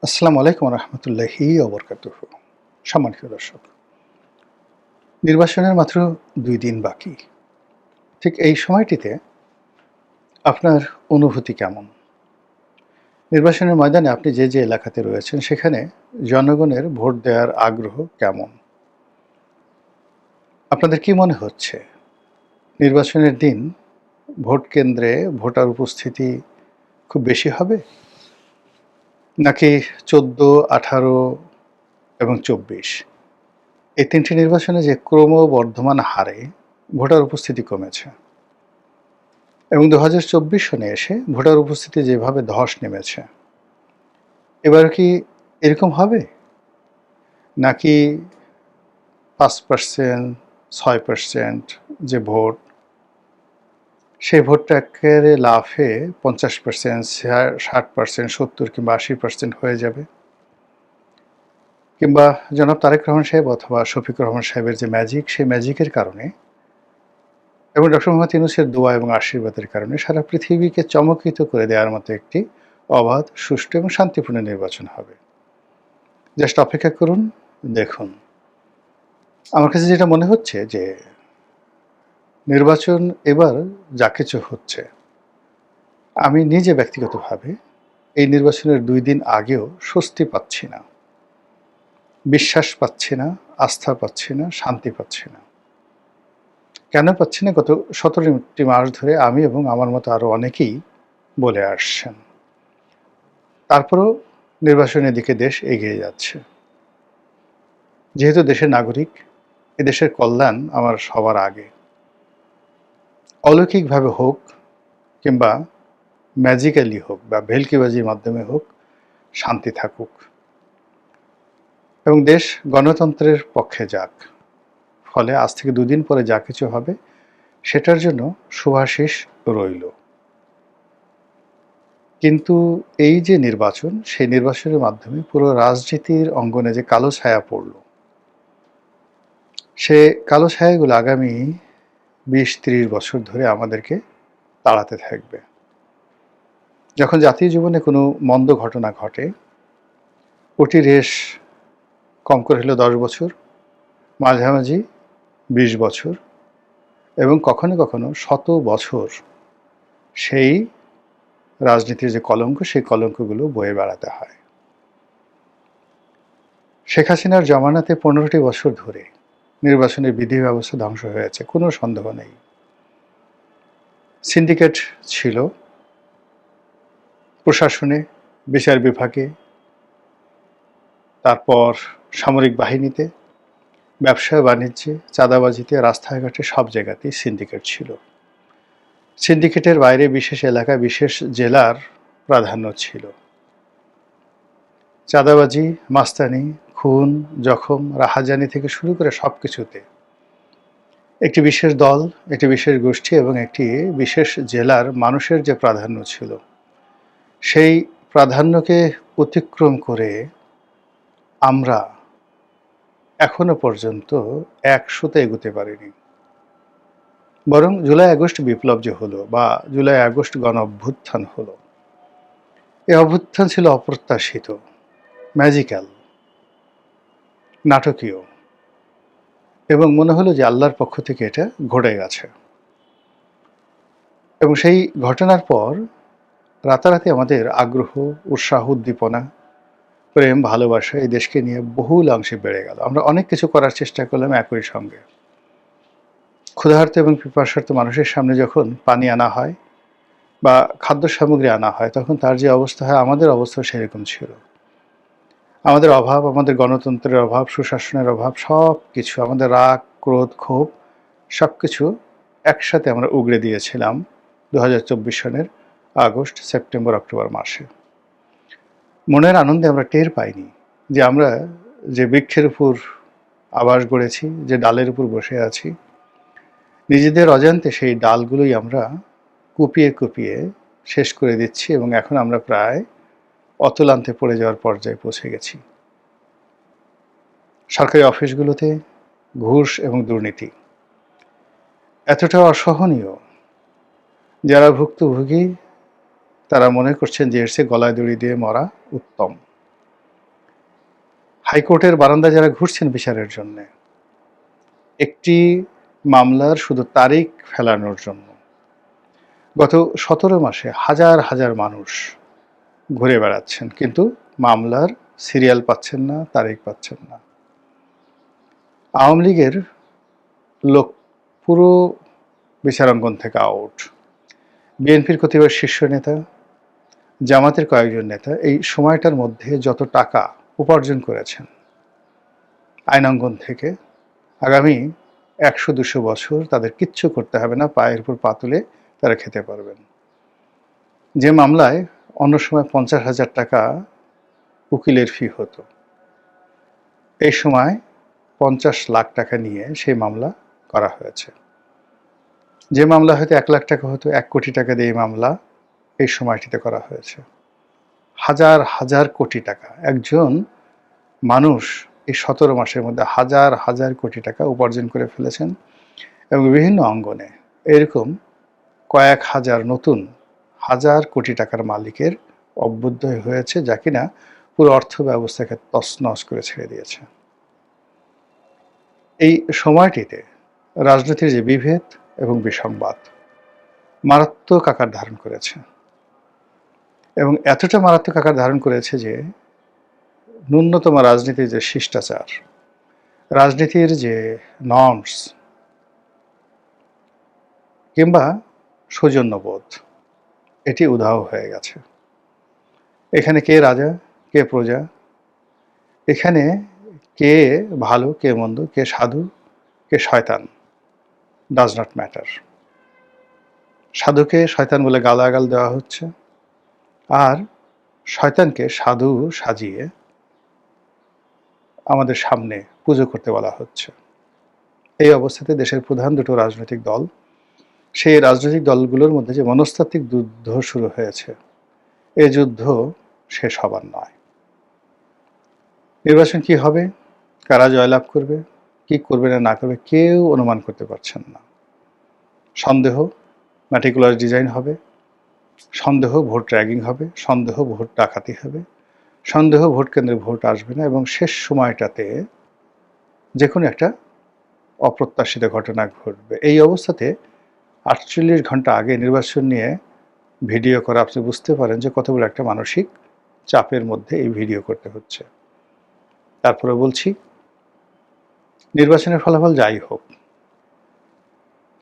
আসসালামু আলাইকুম রহমতুল্লাহি ওবরকাতুহু। সম্মানিত দর্শক, নির্বাচনের মাত্র ২ দিন বাকি। ঠিক এই সময়টিতে আপনার অনুভূতি কেমন? নির্বাচনের ময়দানে আপনি যে এলাকাতে রয়েছেন সেখানে জনগণের ভোট দেওয়ার আগ্রহ কেমন? আপনাদের কি মনে হচ্ছে নির্বাচনের দিন ভোট কেন্দ্রে ভোটার উপস্থিতি খুব বেশি হবে? নাকি ১৪, ১৮ এবং ২৪ এই ৩ টি নির্বাচনে যে ক্রমবর্ধমান হারে ভোটার উপস্থিতি কমেছে এবং ২০২৪ সনে এসে ভোটার উপস্থিতি যেভাবে ধস নেমেছে, এবার কি এরকম হবে? নাকি ৫%, ৬% যে ভোট, সেই ভোটটা এক্কেবারে লাফে ৫০%, ৬০%, ৭০ কিংবা ৮০% হয়ে যাবে? কিংবা জনাব তারেক রহমান সাহেব অথবা শফিকুর রহমান সাহেবের যে ম্যাজিক, সেই ম্যাজিকের কারণে এবং ডক্টর মোহাম্মদ ইউনূসের দোয়া এবং আশীর্বাদের কারণে সারা পৃথিবীকে চমকিত করে দেওয়ার মতো একটি অবাধ, সুষ্ঠু এবং শান্তিপূর্ণ নির্বাচন হবে। জাস্ট অপেক্ষা করুন, দেখুন। আমার কাছে যেটা মনে হচ্ছে যে নির্বাচন এবার যা কিছু হচ্ছে, আমি নিজে ব্যক্তিগতভাবে এই নির্বাচনের ২ দিন আগেও স্বস্তি পাচ্ছি না, বিশ্বাস পাচ্ছি না, আস্থা পাচ্ছি না, শান্তি পাচ্ছি না। কেন পাচ্ছি না? গত ১৭টি মাস ধরে আমি এবং আমার মতো আরও অনেকেই বলে আসছেন। তারপরেও নির্বাচনের দিকে দেশ এগিয়ে যাচ্ছে। যেহেতু দেশের নাগরিক, এদেশের কল্যাণ আমার সবার আগে। অলৌকিকভাবে হোক কিংবা ম্যাজিক্যালি হোক বা ভেলকিবাজির মাধ্যমে হোক, শান্তি থাকুক এবং দেশ গণতন্ত্রের পক্ষে যাক। ফলে আজ থেকে ২ দিন পরে যা কিছু হবে সেটার জন্য শুভাশিস রইল। কিন্তু এই যে নির্বাচন, সেই নির্বাচনের মাধ্যমে পুরো রাজনীতির অঙ্গনে যে কালো ছায়া পড়ল, সে কালো ছায়াগুলো আগামী ২০-৩০ বছর ধরে আমাদেরকে তাড়াতে থাকবে। যখন জাতীয় জীবনে কোনো মন্দ ঘটনা ঘটে, ওটি রেশ কম করে হলেও ১০ বছর, মাঝামাঝি ২০ বছর এবং কখনো কখনো শত বছর সেই রাজনীতির যে কলঙ্ক, সেই কলঙ্কগুলো বয়ে বেড়াতে হয়। শেখ হাসিনার জমানাতে ১৫টি বছর ধরে নির্বাচনের বিধি ব্যবস্থা ধ্বংস হয়েছে, কোনো সন্দেহ নেই। সিন্ডিকেট ছিল প্রশাসনে, বিচার বিভাগে, তারপর সামরিক বাহিনীতে, ব্যবসা বাণিজ্যে, চাঁদাবাজিতে, রাস্তাঘাটে, সব জায়গাতেই সিন্ডিকেট ছিল। সিন্ডিকেটের বাইরে বিশেষ এলাকা, বিশেষ জেলার প্রাধান্য ছিল। চাঁদাবাজি, মাস্তানি, খুন, জখম, রাহাজানি থেকে শুরু করে সব কিছুতে একটি বিশেষ দল, একটি বিশেষ গোষ্ঠী এবং একটি বিশেষ জেলার মানুষের যে প্রাধান্য ছিল, সেই প্রাধান্যকে অতিক্রম করে আমরা এখনো পর্যন্ত ১০০তে এগোতে পারিনি। বরং জুলাই আগস্ট বিপ্লব যে হলো বা জুলাই আগস্ট গণ অভ্যুত্থান হলো, এই অভ্যুত্থান ছিল অপ্রত্যাশিত, ম্যাজিক্যাল, নাটকীয় এবং মনে হলো যে আল্লাহর পক্ষ থেকে এটা ঘটে গেছে। এবং সেই ঘটনার পর রাতারাতি আমাদের আগ্রহ, উৎসাহ, উদ্দীপনা, প্রেম, ভালোবাসা এই দেশকে নিয়ে বহুল অংশে বেড়ে গেল। আমরা অনেক কিছু করার চেষ্টা করলাম একই সঙ্গে। ক্ষুধার্ত এবং পিপাসার্ত মানুষের সামনে যখন পানি আনা হয় বা খাদ্য সামগ্রী আনা হয়, তখন তার যে অবস্থা হয়, আমাদের অবস্থাও সেরকম ছিল। আমাদের অভাব, আমাদের গণতন্ত্রের অভাব, সুশাসনের অভাব, সব কিছু, আমাদের রাগ, ক্রোধ, ক্ষোভ সব কিছু একসাথে আমরা উগড়ে দিয়েছিলাম ২০২৪ সনের আগস্ট, সেপ্টেম্বর, অক্টোবর মাসে। মনের আনন্দে আমরা টের পাইনি যে আমরা যে বৃক্ষের উপর আবাস গড়েছি, যে ডালের উপর বসে আছি, নিজেদের অজান্তে সেই ডালগুলোই আমরা কুপিয়ে কুপিয়ে শেষ করে দিচ্ছি এবং এখন আমরা প্রায় অতলান্তে পড়ে যাওয়ার পর্যায়ে পৌঁছে গেছি। সরকারি অফিসগুলোতে ঘুষ এবং দুর্নীতি এতটা অসহনীয়, যারা ভুক্তভোগী তারা মনে করছেন যে এর চেয়ে গলায় দড়ি দিয়ে মরা উত্তম। হাইকোর্টের বারান্দায় যারা ঘুরছেন বিচারের জন্য, একটি মামলার শুধু তারিখ ফেলানোর জন্য গত 17 মাসে হাজার হাজার মানুষ ঘুরে বেড়াচ্ছেন, কিন্তু মামলার সিরিয়াল পাচ্ছেন না, তারিখ পাচ্ছেন না। আওয়ামী লীগের লোক পুরো বিচারাঙ্গন থেকে আউট। বিএনপির কতিপয় শীর্ষ নেতা, জামাতের কয়েকজন নেতা এই সময়টার মধ্যে যত টাকা উপার্জন করেছেন আইনাঙ্গন থেকে, আগামী 100-200 বছর তাদের কিচ্ছু করতে হবে না, পায়ের উপর পা তুলে তারা খেতে পারবেন। যে মামলায় অন্য সময় 50,000 টাকা উকিলের ফি হতো, এই সময় 50 লাখ টাকা নিয়ে সেই মামলা করা হয়েছে। যে মামলা হয়তো 1 লাখ টাকা হতো, 1 কোটি টাকা দিয়ে মামলা এই সময়টিতে করা হয়েছে। হাজার হাজার কোটি টাকা একজন মানুষ এই 17 মাসের মধ্যে হাজার হাজার কোটি টাকা উপার্জন করে ফেলেছেন, এবং বিভিন্ন অঙ্গনে এরকম কয়েক হাজার নতুন হাজার কোটি টাকার মালিকের অভ্যুদয় হয়েছে, যা কিনা পুরো অর্থ ব্যবস্থাকে তছনছ করে ছেড়ে দিয়েছে। এই সময়টিতে রাজনীতির যে বিভেদ এবং বিসংবাদ মারাত্মক আকার ধারণ করেছে, এবং এতটা মারাত্মক আকার ধারণ করেছে যে ন্যূনতম রাজনীতির যে শিষ্টাচার, রাজনীতির যে নর্মস কিংবা সৌজন্যবোধ, এটি উধাও হয়ে গেছে। এখানে কে রাজা, কে প্রজা, এখানে কে ভালো, কে মন্দ, কে সাধু, কে শয়তান, ডাজ নট ম্যাটার। সাধুকে শয়তান বলে গালাগাল দেওয়া হচ্ছে, আর শয়তানকে সাধু সাজিয়ে আমাদের সামনে পুজো করতে বলা হচ্ছে। এই অবস্থাতে দেশের প্রধান দুটো রাজনৈতিক দল, সেই রাজনৈতিক দলগুলোর মধ্যে যে মনস্তাত্ত্বিক যুদ্ধ শুরু হয়েছে, এই যুদ্ধ শেষ হবার নয়। নির্বাচন কি হবে, কারা জয়লাভ করবে, কি করবে না করবে, কেউ অনুমান করতে পারছেন না। সন্দেহ ম্যাটিকুলার ডিজাইন হবে, সন্দেহ ভোট র্যাগিং হবে, সন্দেহ ভোট ডাকাতি হবে, সন্দেহ ভোট কেন্দ্রে ভোট আসবে না, এবং শেষ সময়টাতে যে কোনো একটা অপ্রত্যাশিত ঘটনা ঘটবে। এই অবস্থাতে 48 ঘন্টা আগে নির্বাচন নিয়ে ভিডিও করা, আপনি বুঝতে পারেন যে কত বড় একটা মানসিক চাপের মধ্যে এই ভিডিও করতে হচ্ছে। তারপরে বলছি, নির্বাচনের ফলাফল যাই হোক,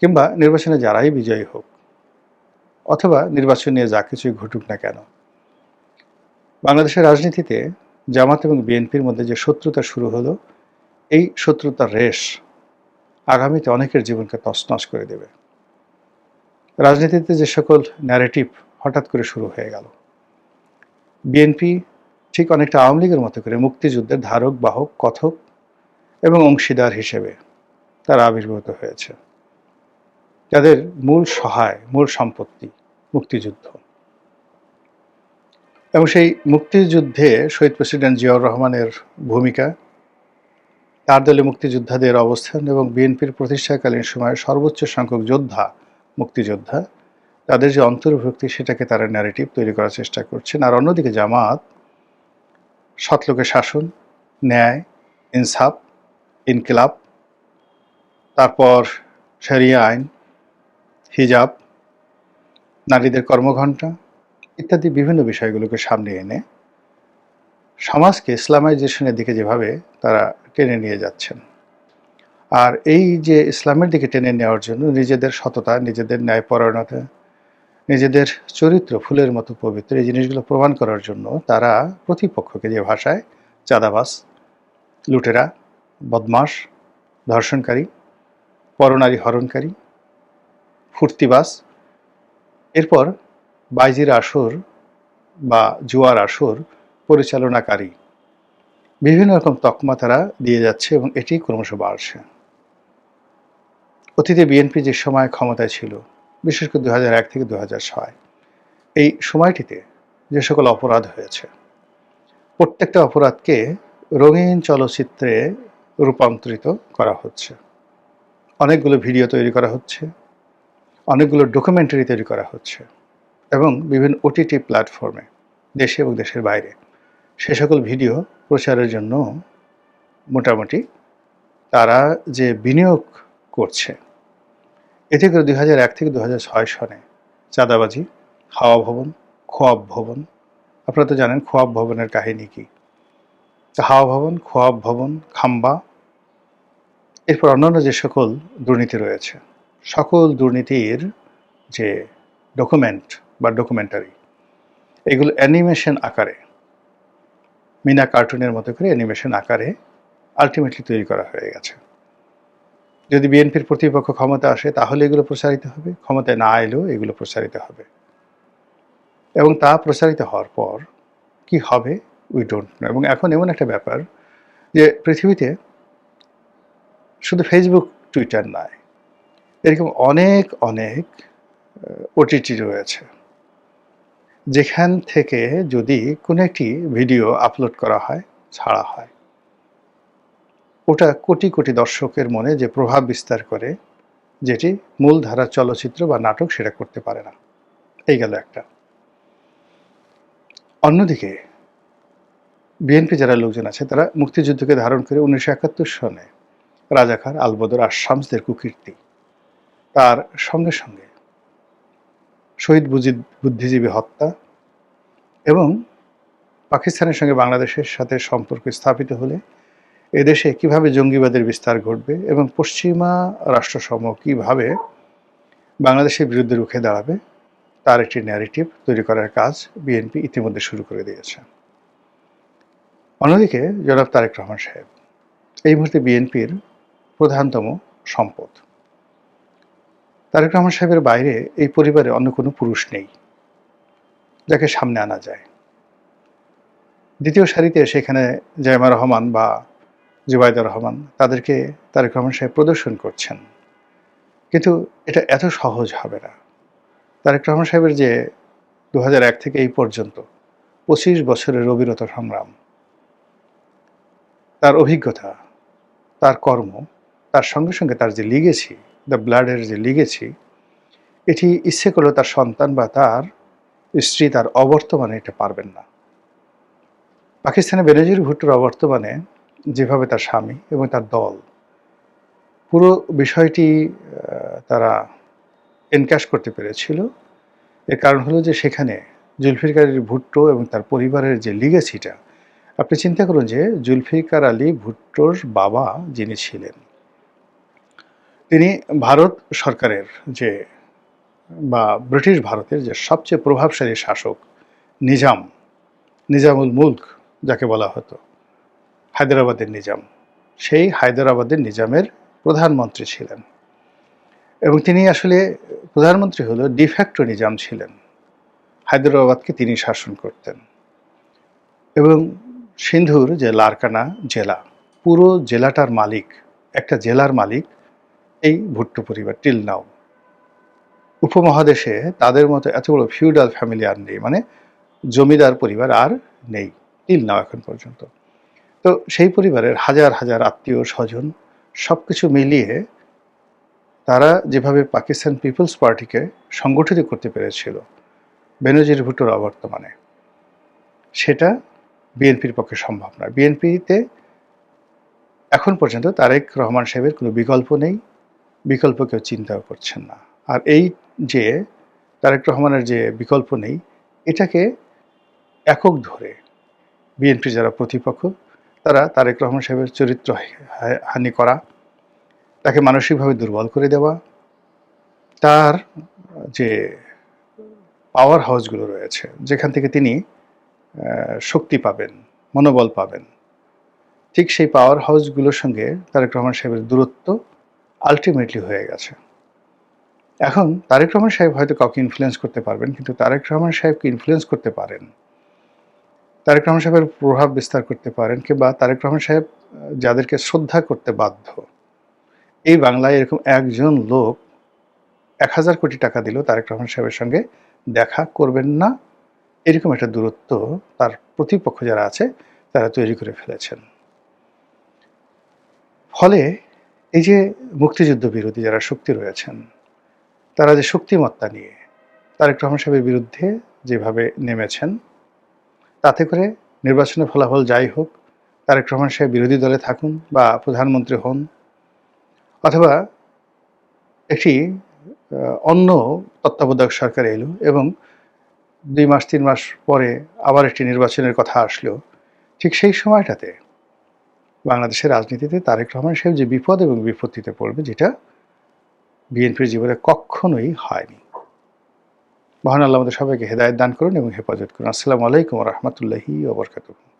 কিংবা নির্বাচনে যারাই বিজয়ী হোক, অথবা নির্বাচন নিয়ে যা কিছুই ঘটুক না কেন, বাংলাদেশের রাজনীতিতে জামাত এবং বিএনপির মধ্যে যে শত্রুতা শুরু হলো, এই শত্রুতার রেশ আগামীতে অনেকের জীবনকে তছনছ করে দেবে। রাজনীতিতে যে সকল ন্যারেটিভ হঠাৎ করে শুরু হয়ে গেল, বিএনপি ঠিক অনেকটা আওয়ামী লীগের মতো করে মুক্তিযুদ্ধের ধারক বাহক, কথক এবং অংশীদার হিসেবে তারা আবির্ভূত হয়েছে। তাদের মূল সহায়, মূল সম্পত্তি মুক্তিযুদ্ধ, এবং সেই মুক্তিযুদ্ধে শহীদ প্রেসিডেন্ট জিয়াউর রহমানের ভূমিকা, তার দলে মুক্তিযোদ্ধাদের অবস্থান, এবং বিএনপির প্রতিষ্ঠাকালীন সময়ে সর্বোচ্চ সংখ্যক যোদ্ধা, মুক্তিযোদ্ধা, তাদের যে অন্তর্ভুক্তি, সেটাকে তারা ন্যারেটিভ তৈরি করার চেষ্টা করছেন। আর অন্যদিকে জামাত সৎলোকের শাসন, ন্যায়, ইনসাফ, ইনকিলাব, তারপর শরিয়া আইন, হিজাব, নারীদের কর্মঘণ্টা ইত্যাদি বিভিন্ন বিষয়গুলোকে সামনে এনে সমাজকে ইসলামাইজেশনের দিকে যেভাবে তারা টেনে নিয়ে যাচ্ছেন, আর এই যে ইসলামের দিকে টেনে নেওয়ার জন্য নিজেদের সততা, নিজেদের ন্যায়পরায়ণতা, নিজেদের চরিত্র ফুলের মতো পবিত্র, এই জিনিসগুলো প্রমাণ করার জন্য তারা প্রতিপক্ষকে যে ভাষায় চাঁদাবাজ, লুটেরা, বদমাশ, ধর্ষণকারী, পরনারী হরণকারী, ফুর্তিবাজ, এরপর বাইজির আসর বা জুয়ার আসর পরিচালনাকারী, বিভিন্ন রকম তকমা তারা দিয়ে যাচ্ছে, এবং এটি ক্রমশ বাড়ছে। অতীতে বিএনপি যে সময় ক্ষমতায় ছিল, বিশেষ করে 2001 থেকে 2006, এই সময়টিতে যে সকল অপরাধ হয়েছে, প্রত্যেকটা অপরাধকে রঙিন চলচ্চিত্রে রূপান্তরিত করা হচ্ছে। অনেকগুলো ভিডিও তৈরি করা হচ্ছে, অনেকগুলো ডকুমেন্টারি তৈরি করা হচ্ছে, এবং বিভিন্ন OTT প্ল্যাটফর্মে দেশে এবং দেশের বাইরে সে সকল ভিডিও প্রচারের জন্য মোটামুটি তারা যে বিনিয়োগ করছে, এতে করে 2001 থেকে 2006 সনে চাঁদাবাজি, হাওয়া ভবন, খোয়াব ভবন, আপনারা তো জানেন খোয়াব ভবনের কাহিনী কি। হাওয়া ভবন, খোয়াব ভবন, খাম্বা, এরপর অন্যান্য যে সকল দুর্নীতি রয়েছে, সকল দুর্নীতির যে ডকুমেন্ট বা ডকুমেন্টারি, এগুলো অ্যানিমেশন আকারে, মিনা কার্টুনের মতো করে অ্যানিমেশন আকারে আলটিমেটলি তৈরি করা হয়ে গেছে। যদি বিএনপির প্রতিপক্ষ ক্ষমতা আসে তাহলে এগুলো প্রচারিত হবে, ক্ষমতায় না এলেও এগুলো প্রচারিত হবে, এবং তা প্রচারিত হওয়ার পর কি হবে উই ডোন্ট নো। এবং এখন এমন একটা ব্যাপার যে পৃথিবীতে শুধু ফেসবুক, টুইটার নয়, এরকম অনেক অনেক ওটিটি রয়েছে, যেখান থেকে যদি কোনো একটি ভিডিও আপলোড করা হয়, ছাড়া হয়, ওটা কোটি কোটি দর্শকের মনে যে প্রভাব বিস্তার করে, যেটি মূলধারার চলচ্চিত্র বা নাটক সেটা করতে পারে না। এই গেল একটা। অন্যদিকে বিএনপি যারা লোকজন আছে তারা মুক্তিযুদ্ধকে ধারণ করে 1971 সনে রাজাকার, আলবদর আর শামসদের কুকীর্তি, তার সঙ্গে সঙ্গে শহীদ বুদ্ধিজীবী হত্যা এবং পাকিস্তানের সঙ্গে বাংলাদেশের সাথে সম্পর্ক স্থাপিত হলে এদেশে কিভাবে জঙ্গিবাদের বিস্তার ঘটবে এবং পশ্চিমা রাষ্ট্রসমূহ কিভাবে বাংলাদেশের বিরুদ্ধে রুখে দাঁড়াবে, তার একটি ন্যারেটিভ তৈরি করার কাজ বিএনপি ইতিমধ্যে শুরু করে দিয়েছে। অন্যদিকে জনাব তারেক রহমান সাহেব এই মুহূর্তে বিএনপির প্রধানতম সম্পদ। তারেক রহমান সাহেবের বাইরে এই পরিবারে অন্য কোনো পুরুষ নেই যাকে সামনে আনা যায়। দ্বিতীয় সারিতে সেখানে জাইমা রহমান বা জুবাইদা রহমান, তাদেরকে তারেক রহমান সাহেব প্রদর্শন করছেন, কিন্তু এটা এত সহজ হবে না। তারেক রহমান সাহেবের যে 2001 থেকে এই পর্যন্ত 25 বছরের অবিরত সংগ্রাম, তার অভিজ্ঞতা, তার কর্ম, তার সঙ্গে সঙ্গে তার যে লিগেছি, দ্য ব্লাডের যে লিগেছি, এটি ইচ্ছে করলেও তার সন্তান বা তার স্ত্রী তার অবর্তমানে এটা পারবেন না। পাকিস্তানে বেনজির ভুট্টোর অবর্তমানে যেভাবে তার স্বামী এবং তার দল পুরো বিষয়টি তারা এনক্যাশ করতে পেরেছিল, এর কারণ হলো যে সেখানে জুলফিকার আলী ভুট্টো এবং তার পরিবারের যে লিগেসিটা, আপনি চিন্তা করুন যে জুলফিকার আলী ভুট্টোর বাবা যিনি ছিলেন, তিনি ভারত সরকারের যে বা ব্রিটিশ ভারতের যে সবচেয়ে প্রভাবশালী শাসক নিজামুল মুলক যাকে বলা হতো, হায়দ্রাবাদের নিজাম, সেই হায়দ্রাবাদের নিজামের প্রধানমন্ত্রী ছিলেন, এবং তিনি আসলে প্রধানমন্ত্রী হলেও ডিফ্যাক্টো নিজাম ছিলেন। হায়দ্রাবাদকে তিনি শাসন করতেন, এবং সিন্ধুর যে লারকানা জেলা, পুরো জেলাটার মালিক, একটা জেলার মালিক এই ভুট্টো পরিবার টিল নাও। উপমহাদেশে তাদের মতো এত বড় ফিউডাল ফ্যামিলি আর নেই, মানে জমিদার পরিবার আর নেই টিল নাও এখন পর্যন্ত। তো সেই পরিবারের হাজার হাজার আত্মীয় স্বজন সবকিছু মিলিয়ে তারা যেভাবে পাকিস্তান পিপলস পার্টিকে সংগঠিত করতে পেরেছিল বেনজির ভুট্টোর অবর্তমানে, সেটা বিএনপির পক্ষে সম্ভব নয়। বিএনপিতে এখন পর্যন্ত তারেক রহমান সাহেবের কোনো বিকল্প নেই, বিকল্প কেউ চিন্তাও করছেন না। আর এই যে তারেক রহমানের যে বিকল্প নেই, এটাকে একক ধরে বিএনপি যারা প্রতিপক্ষ, তারা তারেক রহমান সাহেবের চরিত্র হানি করা, তাকে মানসিকভাবে দুর্বল করে দেওয়া, তার যে পাওয়ার হাউসগুলো রয়েছে যেখান থেকে তিনি শক্তি পাবেন, মনোবল পাবেন, ঠিক সেই পাওয়ার হাউসগুলোর সঙ্গে তারেক রহমান সাহেবের দূরত্ব আলটিমেটলি হয়ে গেছে। এখন তারেক রহমান সাহেব হয়তো কাউকে ইনফ্লুয়েন্স করতে পারবেন, কিন্তু তারেক রহমান সাহেবকে ইনফ্লুয়েন্স করতে পারেন, তারেক রহমান সাহেবের প্রভাব বিস্তার করতে পারেন, কিংবা তারেক রহমান সাহেব যাদেরকে শ্রদ্ধা করতে বাধ্য, এই বাংলায় এরকম একজন লোক 1000 কোটি টাকা দিলেও তারেক রহমান সাহেবের সঙ্গে দেখা করবেন না, এরকম একটা দূরত্ব তার প্রতিপক্ষ যারা আছে তারা তৈরি করে ফেলেছেন। ফলে এই যে মুক্তিযুদ্ধ বিরোধী যারা শক্তি রয়েছেন, তারা যে শক্তিমত্তা নিয়ে তারেক রহমান সাহেবের বিরুদ্ধে যেভাবে নেমেছেন, তাতে করে নির্বাচনের ফলাফল যাই হোক, তারেক রহমান সাহেব বিরোধী দলে থাকুন বা প্রধানমন্ত্রী হন, অথবা একটি অন্য তত্ত্বাবধায়ক সরকার এলো এবং ২ মাস ৩ মাস পরে আবার একটি নির্বাচনের কথা আসলো, ঠিক সেই সময়টাতে বাংলাদেশের রাজনীতিতে তারেক রহমান সাহেব যে বিপদ এবং বিপত্তিতে পড়বে, যেটা বিএনপির জীবনে কক্ষনোই হয়নি। মহান আল্লাহ আমাদের সবাইকে হেদায়েত দান করুন এবং হেফাজত করুন। আসসালামু আলাইকুম ওয়া রাহমাতুল্লাহি ওয়া বারাকাতুহু।